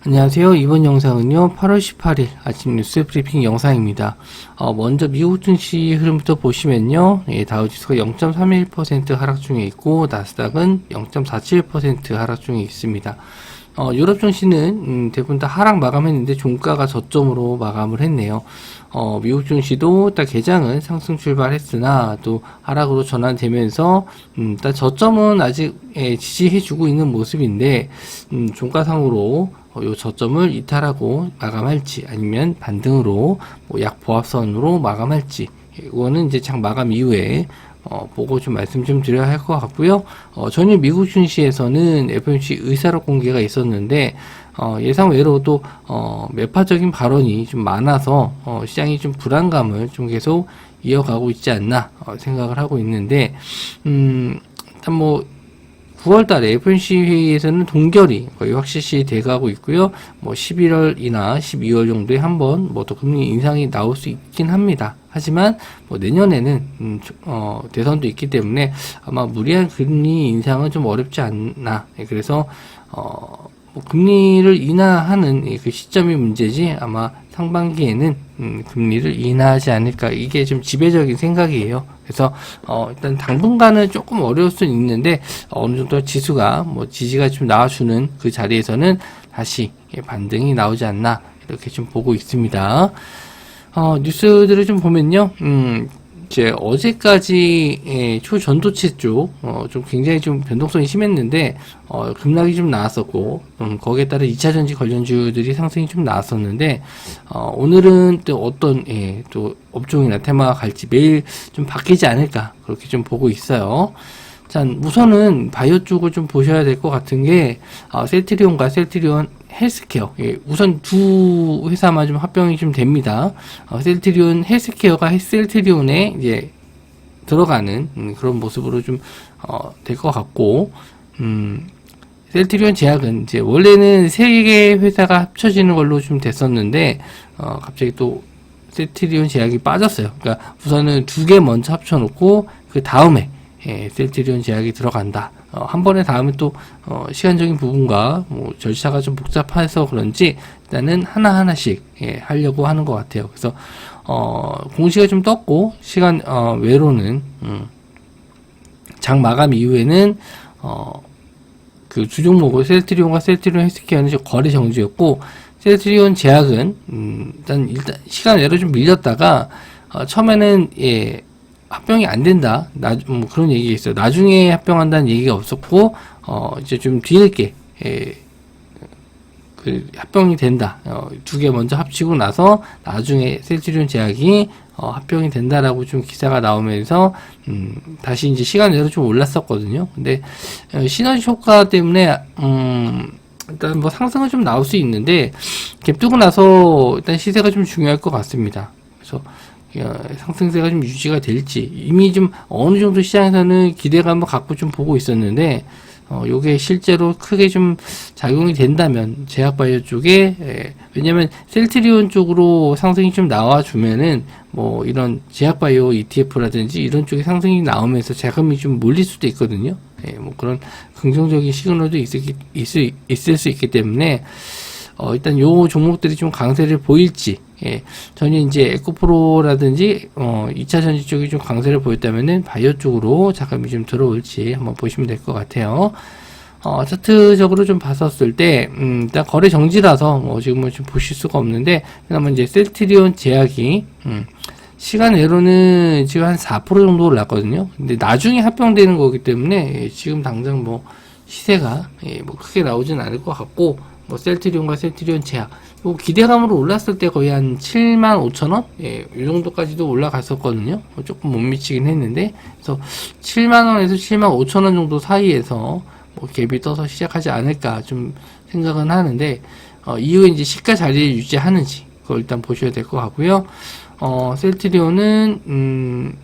안녕하세요. 이번 영상은요, 8월 18일 아침 뉴스 브리핑 영상입니다. 먼저 미국 증시 흐름부터 보시면요, 다우지수가 0.31% 하락 중에 있고, 나스닥은 0.47% 하락 중에 있습니다. 유럽 증시는 대부분 다 하락 마감했는데 종가가 저점으로 마감을 했네요. 미국 증시도 딱 개장은 상승 출발했으나 또 하락으로 전환되면서 일단 저점은 아직 지지해주고 있는 모습인데 종가상으로 요 저점을 이탈하고 마감할지 아니면 반등으로 약 보합선으로 마감할지 이거는 이제 장 마감 이후에 보고 좀 말씀 좀 드려야 할 것 같고요. 전일 미국 증시에서는 FOMC 의사록 공개가 있었는데 예상 외로도 매파적인 발언이 좀 많아서 시장이 좀 불안감을 좀 계속 이어가고 있지 않나 생각을 하고 있는데 일단 뭐 9월달에 FOMC 회의에서는 동결이 거의 확실시 돼가고 있고요. 뭐 11월이나 12월 정도에 한번 뭐 또 금리 인상이 나올 수 있긴 합니다. 하지만 뭐 내년에는 대선도 있기 때문에 아마 무리한 금리 인상은 좀 어렵지 않나. 그래서 뭐 금리를 인하하는 그 시점이 문제지 아마 상반기에는 금리를 인하하지 않을까, 이게 좀 지배적인 생각이에요. 그래서 일단 당분간은 조금 어려울 수는 있는데 어느 정도 지수가 뭐 지지가 좀 나와주는 그 자리에서는 다시 반등이 나오지 않나 이렇게 좀 보고 있습니다. 뉴스들을 좀 보면요, 이제 어제까지 초전도체 쪽 좀 굉장히 좀 변동성이 심했는데 급락이 좀 나왔었고 거기에 따라 2차전지 관련주들이 상승이 좀 나왔었는데 오늘은 또 어떤 또 업종이나 테마가 갈지 매일 좀 바뀌지 않을까 그렇게 좀 보고 있어요. 자, 우선은 바이오 쪽을 좀 보셔야 될 것 같은 게 셀트리온과 셀트리온 헬스케어, 우선 두 회사만 좀 합병이 좀 됩니다. 셀트리온 헬스케어가 셀트리온에 이제 들어가는 그런 모습으로 좀 될 것 같고, 셀트리온 제약은 이제 원래는 세 개 회사가 합쳐지는 걸로 좀 됐었는데 갑자기 또 셀트리온 제약이 빠졌어요. 그러니까 우선은 두 개 먼저 합쳐놓고 그 다음에 셀트리온 제약이 들어간다. 한 번에 다음에 또 시간적인 부분과 뭐 절차가 좀 복잡해서 그런지 일단은 하나하나씩 하려고 하는 것 같아요. 그래서 공시가 좀 떴고 시간 외로는 장 마감 이후에는 그 주종목을 셀트리온과 셀트리온 헬스케어는 거래 정지였고, 셀트리온 제약은 일단 시간 외로 좀 밀렸다가 처음에는 합병이 안 된다. 뭐 그런 얘기가 있어요. 나중에 합병한다는 얘기가 없었고, 이제 좀 뒤늦게, 그 합병이 된다. 두 개 먼저 합치고 나서 나중에 셀트리온 제약이 합병이 된다라고 좀 기사가 나오면서, 다시 이제 시간 내로 좀 올랐었거든요. 근데, 시너지 효과 때문에, 일단 뭐 상승은 좀 나올 수 있는데, 갭 뜨고 나서 일단 시세가 좀 중요할 것 같습니다. 그래서, 상승세가 좀 유지가 될지, 이미 좀 어느 정도 시장에서는 기대감을 갖고 좀 보고 있었는데 요게 실제로 크게 좀 작용이 된다면 제약바이오 쪽에, 왜냐면 셀트리온 쪽으로 상승이 좀 나와주면은 뭐 이런 제약바이오 ETF라든지 이런 쪽에 상승이 나오면서 자금이 좀 몰릴 수도 있거든요. 뭐 그런 긍정적인 시그널도 있을 수 있기 때문에 일단 요 종목들이 좀 강세를 보일지, 전혀 이제 에코프로라든지 2차 전지 쪽이 좀 강세를 보였다면은 바이오 쪽으로 자금이 좀 들어올지 한번 보시면 될 것 같아요. 차트적으로 좀 봤었을 때 일단 거래 정지라서 뭐 지금은 좀 보실 수가 없는데, 그나마 이제 셀트리온 제약이 시간 외로는 지금 한 4% 정도 올랐거든요. 근데 나중에 합병되는 거기 때문에 지금 당장 뭐 시세가 뭐 크게 나오진 않을 것 같고, 뭐 셀트리온과 셀트리온 제약 뭐 기대감으로 올랐을 때 거의 한 75,000원 이 정도까지도 올라갔었거든요. 조금 못 미치긴 했는데, 그래서 7만원에서 75,000원 정도 사이에서 뭐 갭이 떠서 시작하지 않을까 좀 생각은 하는데, 이후에 이제 시가 자리를 유지하는지 그걸 일단 보셔야 될 것 같고요. 셀트리온은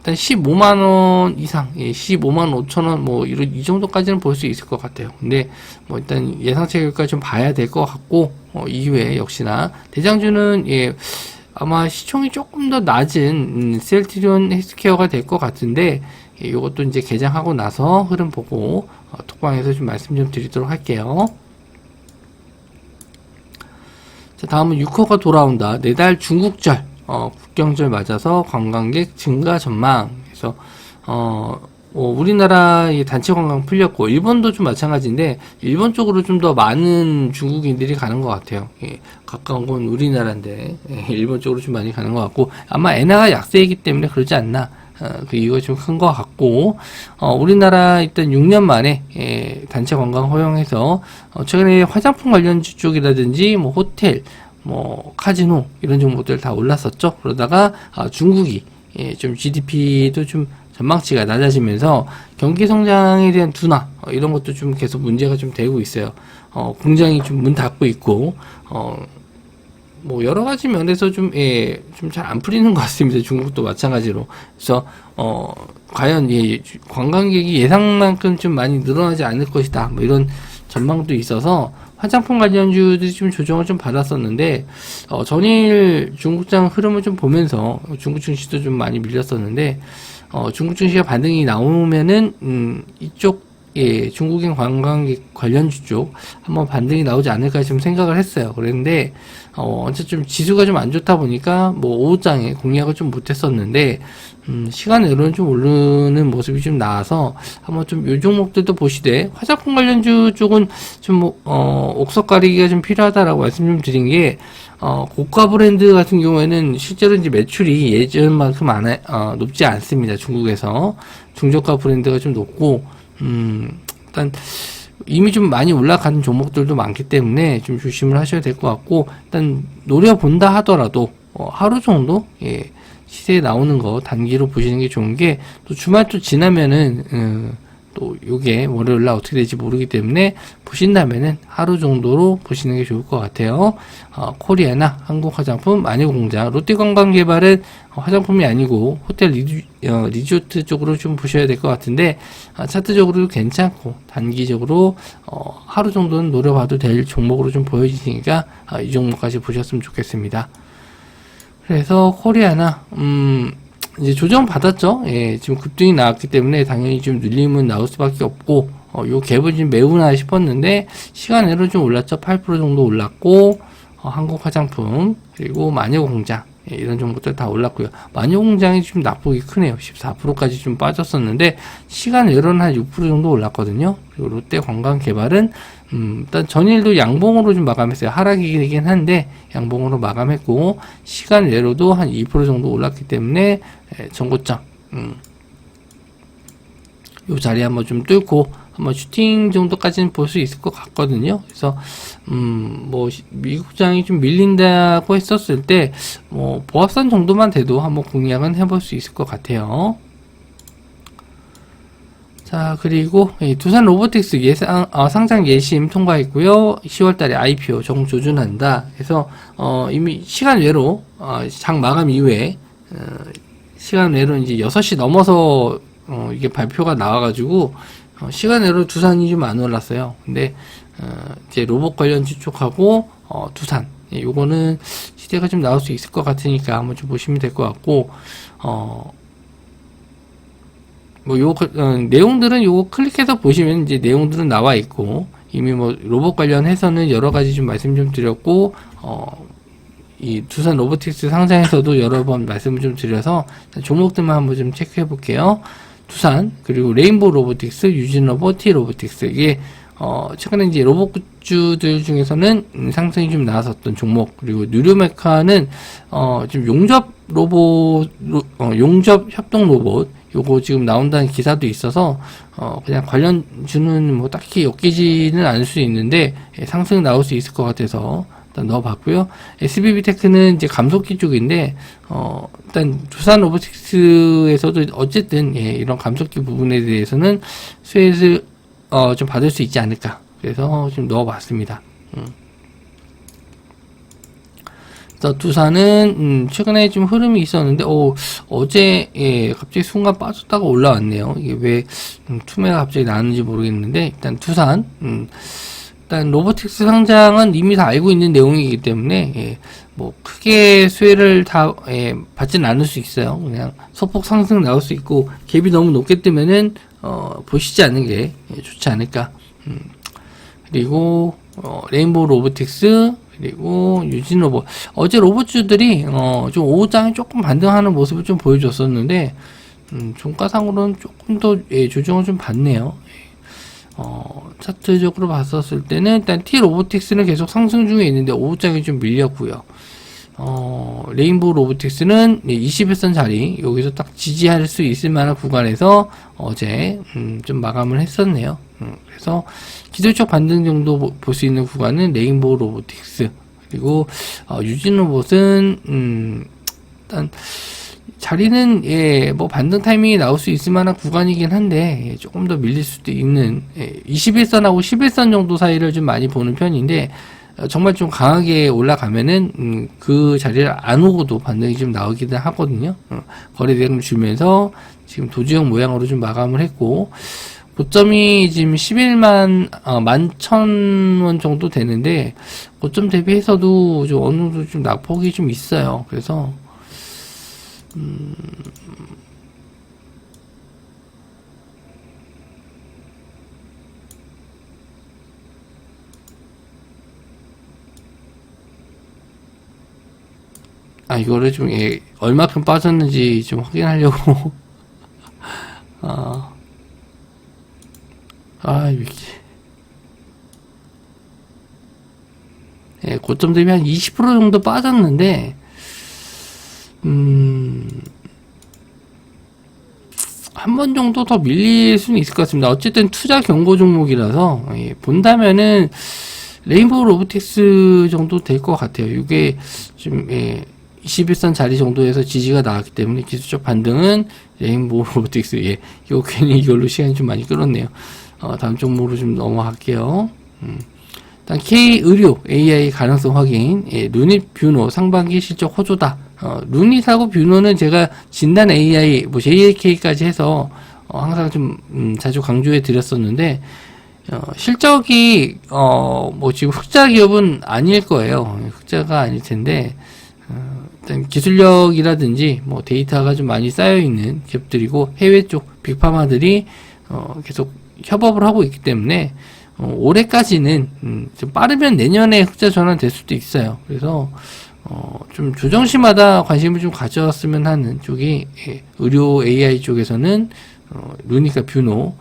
일단 15만원 이상, 15만 5천원, 뭐, 이 정도까지는 볼 수 있을 것 같아요. 근데, 뭐, 일단 예상치 결과 좀 봐야 될 것 같고, 이후에 역시나, 대장주는, 아마 시총이 조금 더 낮은, 셀트리온 헬스케어가 될 것 같은데, 이것도 이제 개장하고 나서 흐름 보고, 톡방에서 좀 말씀 좀 드리도록 할게요. 자, 다음은 6호가 돌아온다. 내달 중국절, 국경절 맞아서 관광객 증가 전망. 그래서, 우리나라의 단체 관광 풀렸고, 일본도 좀 마찬가지인데, 일본 쪽으로 좀 더 많은 중국인들이 가는 것 같아요. 예, 가까운 건 우리나라인데, 예, 일본 쪽으로 좀 많이 가는 것 같고, 아마 엔화가 약세이기 때문에 그러지 않나. 그 이유가 좀 큰 것 같고, 우리나라 일단 6년 만에, 단체 관광 허용해서, 최근에 화장품 관련주 쪽이라든지, 뭐, 호텔, 뭐, 카지노, 이런 종목들 다 올랐었죠. 그러다가, 중국이, 좀 GDP도 좀 전망치가 낮아지면서 경기 성장에 대한 둔화, 이런 것도 좀 계속 문제가 좀 되고 있어요. 공장이 좀 문 닫고 있고, 뭐 여러 가지 면에서 좀 잘 안 풀리는 것 같습니다. 중국도 마찬가지로. 그래서 과연 관광객이 예상만큼 좀 많이 늘어나지 않을 것이다. 뭐 이런 전망도 있어서 화장품 관련주들이 좀 조정을 좀 받았었는데, 전일 중국장 흐름을 좀 보면서 중국 증시도 좀 많이 밀렸었는데, 중국 증시가 반등이 나오면은 이쪽 중국인 관광객 관련주 쪽 한번 반등이 나오지 않을까 좀 생각을 했어요. 그런데 어쨌든 좀 지수가 좀 안 좋다 보니까 뭐 오후장에 공략을 좀 못했었는데 시간 외로는 좀 오르는 모습이 좀 나와서 한번 좀 요 종목들도 보시되, 화장품 관련주 쪽은 좀 옥석 가리기가 좀 필요하다라고 말씀 좀 드린 게, 고가 브랜드 같은 경우에는 실제로 이제 매출이 예전만큼 높지 않습니다. 중국에서 중저가 브랜드가 좀 높고, 일단 이미 좀 많이 올라가는 종목들도 많기 때문에 좀 조심을 하셔야 될 것 같고, 일단 노려본다 하더라도 하루 정도 시세에 나오는 거 단기로 보시는 게 좋은 게, 또 주말 또 지나면은 또 요게 월요일날 어떻게 될지 모르기 때문에 보신다면은 하루 정도로 보시는 게 좋을 것 같아요. 코리아나 한국화장품, 마녀공장, 롯데관광개발은 화장품이 아니고 호텔 리조트 쪽으로 좀 보셔야 될 것 같은데, 차트적으로도 괜찮고 단기적으로 하루 정도는 노려봐도 될 종목으로 좀 보여지니까 이 종목까지 보셨으면 좋겠습니다. 그래서 코리아나 이제 조정 받았죠. 지금 급등이 나왔기 때문에 당연히 좀 눌림은 나올 수밖에 없고, 요 갭은 좀 매우나 싶었는데 시간 내로 좀 올랐죠. 8% 정도 올랐고, 한국화장품 그리고 마녀공장, 이런 종목들 다 올랐고요. 마녀공장이 좀 낙폭이 크네요. 14%까지 좀 빠졌었는데 시간 외로는 한 6% 정도 올랐거든요. 그리고 롯데관광개발은 일단 전일도 양봉으로 좀 마감했어요. 하락이긴 한데 양봉으로 마감했고, 시간 외로도 한 2% 정도 올랐기 때문에 전고점 요 자리 한번 좀 뚫고 한번 슈팅 정도까지는 볼 수 있을 것 같거든요. 그래서 뭐 미국장이 좀 밀린다고 했었을 때 뭐 보합선 정도만 돼도 한번 공략은 해볼 수 있을 것 같아요. 자, 그리고 두산 로보틱스 상장 예심 통과했고요. 10월달에 IPO 정 조준한다. 그래서 이미 시간 외로 장 마감 이후에 시간 외로 이제 6시 넘어서 이게 발표가 나와가지고 시간 외로 두산이 좀 안 올랐어요. 근데 이제 로봇 관련주 쪽하고 두산, 요거는 시대가 좀 나올 수 있을 것 같으니까 한번 좀 보시면 될 것 같고, 뭐 내용들은 요거 클릭해서 보시면 이제 내용들은 나와 있고, 이미 뭐 로봇 관련해서는 여러 가지 좀 말씀 좀 드렸고, 이 두산 로보틱스 상장에서도 여러 번 말씀을 좀 드려서 종목들만 한번 좀 체크해 볼게요. 두산, 그리고 레인보우 로보틱스, 유진로봇, T로보틱스. 이게 최근에 이제 로봇 굿즈들 중에서는 상승이 좀 나왔었던 종목. 그리고 뉴로메카는 지금 용접 협동 로봇, 요거 지금 나온다는 기사도 있어서 그냥 관련주는 뭐 딱히 엮이지는 않을 수 있는데 상승 나올 수 있을 것 같아서 일단 넣어봤고요. SBB테크는 이제 감속기 쪽인데 일단 두산 로보틱스에서도 어쨌든 이런 감속기 부분에 대해서는 수혜를 좀 받을 수 있지 않을까, 그래서 좀 넣어봤습니다. 그래서 두산은 최근에 좀 흐름이 있었는데 어제 갑자기 순간 빠졌다가 올라왔네요. 이게 왜 투매가 갑자기 나왔는지 모르겠는데, 일단 두산 일단 로보틱스 상장은 이미 다 알고 있는 내용이기 때문에 뭐 크게 수혜를 다 받지는 않을 수 있어요. 그냥 소폭 상승 나올 수 있고, 갭이 너무 높게 뜨면은 보시지 않는 게 좋지 않을까. 그리고 레인보우 로보틱스, 그리고 유진 로봇. 어제 로봇주들이 좀 오후장에 조금 반등하는 모습을 좀 보여줬었는데 종가상으로는 조금 더 조정을 좀 받네요. 차트적으로 봤었을 때는 일단 T 로보틱스는 계속 상승 중에 있는데 오후장에 좀 밀렸고요. 레인보우 로보틱스는 21선 자리 여기서 딱 지지할 수 있을 만한 구간에서 어제 좀 마감을 했었네요. 그래서 기술적 반등 정도 볼 수 있는 구간은 레인보우 로보틱스, 그리고 유진 로봇은 일단 자리는 뭐 반등 타이밍이 나올 수 있을 만한 구간이긴 한데 조금 더 밀릴 수도 있는 21선하고 11선 정도 사이를 좀 많이 보는 편인데, 정말 좀 강하게 올라가면은 그 자리를 안 오고도 반등이 좀 나오기는 하거든요. 거래대금 주면서 지금 도지형 모양으로 좀 마감을 했고, 고점이 지금 11만 11,000원 정도 되는데 고점 대비해서도 좀 어느 정도 좀 낙폭이 좀 있어요. 그래서 이거를 좀 얼마큼 빠졌는지 좀 확인하려고 미치. 고점 대비 한 20% 정도 빠졌는데 한 번 정도 더 밀릴 수는 있을 것 같습니다. 어쨌든 투자 경고 종목이라서 본다면은 레인보우 로보틱스 정도 될 것 같아요. 이게 좀 21선 자리 정도에서 지지가 나왔기 때문에 기술적 반등은 레인보우 로보틱스. 이거 괜히 이걸로 시간이 좀 많이 끌었네요. 다음 종목으로 좀 넘어갈게요. 일단 K의료 AI 가능성 확인. 루닛 뷰노 상반기 실적 호조다. 루닛하고 뷰노는 제가 진단 AI 뭐 JAK까지 해서 항상 좀 자주 강조해 드렸었는데, 실적이 뭐 지금 흑자 기업은 아닐 거예요. 흑자가 아닐 텐데 일단 기술력이라든지 뭐 데이터가 좀 많이 쌓여 있는 기업들이고, 해외 쪽 빅파마들이 계속 협업을 하고 있기 때문에 올해까지는 좀 빠르면 내년에 흑자 전환 될 수도 있어요. 그래서 좀 조정시마다 관심을 좀 가졌으면 하는 쪽이 의료 AI 쪽에서는 루니카 뷰노,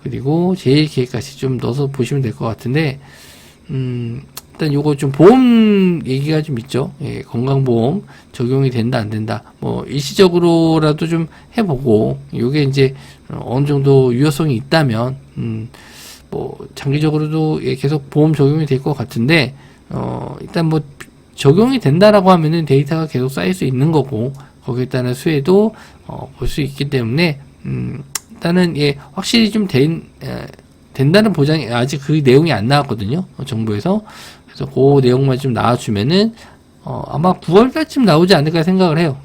그리고 JK까지 좀 넣어서 보시면 될 것 같은데, 일단 요거 좀 보험 얘기가 좀 있죠. 건강보험 적용이 된다 안 된다, 뭐 일시적으로라도 좀 해보고, 요게 이제 어느 정도 유효성이 있다면 뭐 장기적으로도 계속 보험 적용이 될 것 같은데, 일단 뭐 적용이 된다라고 하면은 데이터가 계속 쌓일 수 있는 거고, 거기에 따른 수혜도 볼 수 있기 때문에 일단은 확실히 좀 된다는 보장이 아직 그 내용이 안 나왔거든요, 정부에서. 그래서 그 내용만 좀 나와주면은 아마 9월달쯤 나오지 않을까 생각을 해요.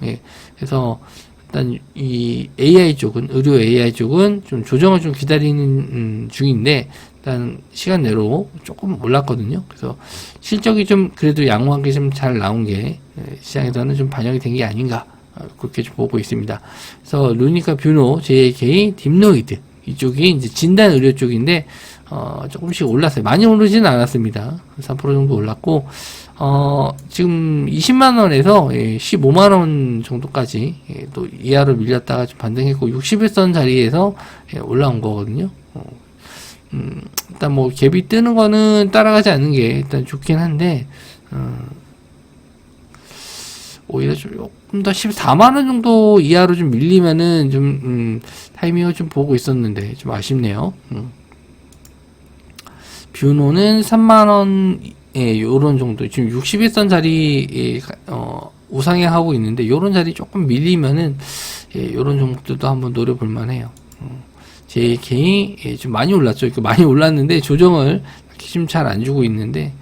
그래서 일단 이 AI 쪽은, 의료 AI 쪽은 좀 조정을 좀 기다리는 중인데, 일단 시간 내로 조금 올랐거든요. 그래서 실적이 좀 그래도 양호하게 좀 잘 나온 게 시장에서는 좀 반영이 된 게 아닌가, 그렇게 좀 보고 있습니다. 그래서 루니카 뷰노, JAK, 딥노이드 이쪽이 이제 진단 의료 쪽인데 조금씩 올랐어요. 많이 오르지는 않았습니다. 3% 정도 올랐고, 지금 20만원에서 15만원 정도까지 또 이하로 밀렸다가 좀 반등했고, 61선 자리에서 올라온 거거든요. 일단 뭐 갭이 뜨는 거는 따라가지 않는 게 일단 좋긴 한데, 오히려 조금 더 14만원 정도 이하로 좀 밀리면은 좀 타이밍을 좀 보고 있었는데 좀 아쉽네요. 뷰노는 3만원 요런 정도, 지금 61선 자리 우상향하고 있는데, 요런 자리 조금 밀리면은 요런 종목들도 한번 노려볼 만해요. JK 좀 많이 올랐죠. 많이 올랐는데 조정을 좀 잘 안 주고 있는데,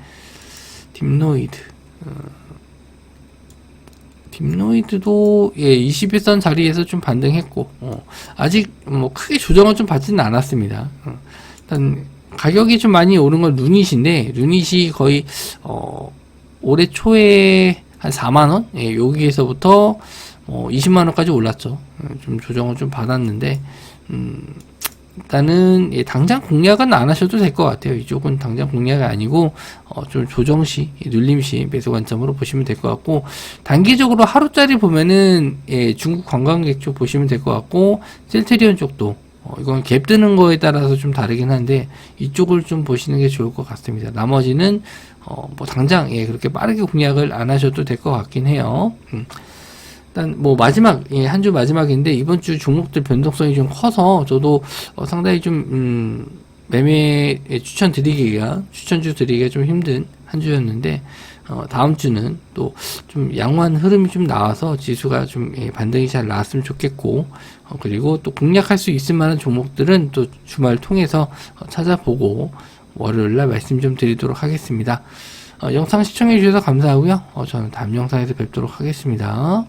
딥노이드도 21선 자리에서 좀 반등했고, 아직 뭐 크게 조정을 좀 받지는 않았습니다. 일단 가격이 좀 많이 오른 건 루닛인데, 루닛이 거의 올해 초에 한 4만원 여기에서부터 20만원까지 올랐죠. 좀 조정을 좀 받았는데 일단은 당장 공략은 안 하셔도 될 것 같아요. 이쪽은 당장 공략이 아니고 좀 조정시, 눌림시 매수 관점으로 보시면 될 것 같고, 단기적으로 하루짜리 보면은 중국 관광객 쪽 보시면 될 것 같고, 셀트리온 쪽도 이건 갭 뜨는 거에 따라서 좀 다르긴 한데 이쪽을 좀 보시는 게 좋을 것 같습니다. 나머지는 뭐 당장 그렇게 빠르게 공략을 안 하셔도 될 것 같긴 해요. 일단 뭐 마지막 한 주 마지막인데 이번 주 종목들 변동성이 좀 커서 저도 상당히 좀 매매 추천주 드리기가 좀 힘든 한 주였는데, 다음 주는 또 좀 양호한 흐름이 좀 나와서 지수가 좀 반등이 잘 나왔으면 좋겠고, 그리고 또 공략할 수 있을 만한 종목들은 또 주말 통해서 찾아보고 월요일날 말씀 좀 드리도록 하겠습니다. 영상 시청해 주셔서 감사하고요. 저는 다음 영상에서 뵙도록 하겠습니다.